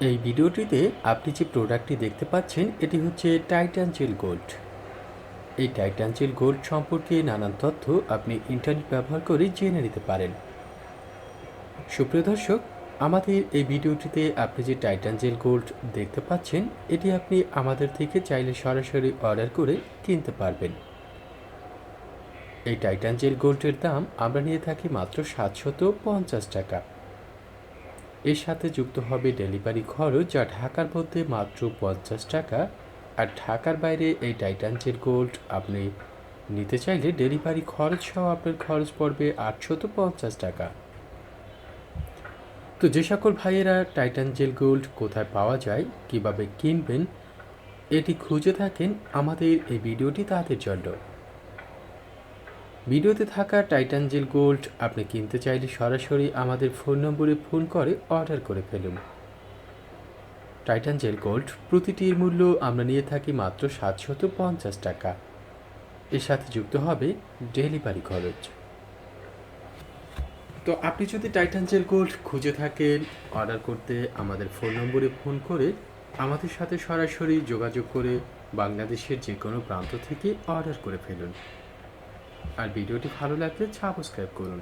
এই ভিডিওটিতে আপনি যে প্রোডাক্টটি দেখতে পাচ্ছেন এটি হচ্ছে টাইটান জেল গোল্ড। এই টাইটান জেল গোল্ড সম্পর্কে নানান তথ্য আপনি ইন্টারনেট ব্যবহার করে জেনে নিতে পারেন। সুপ্রিয় দর্শক, আমাদের এই ভিডিওটিতে আপনি যে টাইটান জেল গোল্ড দেখতে পাচ্ছেন এটি আপনি আমাদের থেকে চাইলে সরাসরি অর্ডার করে কিনতে পারবেন। এই টাইটান জেল গোল্ডের দাম আমরা নিয়ে থাকি মাত্র 750 টাকা। এর সাথে যুক্ত হবে ডেলিভারি খরচ, যা ঢাকার মধ্যে মাত্র 50 টাকা। আর ঢাকার বাইরে এই টাইটান জেল গোল্ড আপনি নিতে চাইলে ডেলিভারি খরচ সহ আপনার খরচ পড়বে 850 টাকা। তো যে সকল ভাইয়েরা টাইটান জেল গোল্ড কোথায় পাওয়া যায়, কিভাবে কিনবেন, এটি খুঁজে থাকেন, আমাদের এই ভিডিওটি তাদের জন্য। ভিডিওতে থাকা টাইটান জেল গোল্ড আপনি কিনতে চাইলে সরাসরি আমাদের ফোন নম্বরে ফোন করে অর্ডার করে ফেলুন। টাইটান জেল গোল্ড প্রতিটির মূল্য আমরা নিয়ে থাকি মাত্র 750 টাকা। এর সাথে যুক্ত হবে ডেলিভারি খরচ। তো আপনি যদি টাইটান জেল গোল্ড খুঁজে থাকেন, অর্ডার করতে আমাদের ফোন নম্বরে ফোন করে আমাদের সাথে সরাসরি যোগাযোগ করে বাংলাদেশের যে কোনো প্রান্ত থেকে অর্ডার করে ফেলুন। আর ভিডিওটি ভালো লাগলে সাবস্ক্রাইব করুন।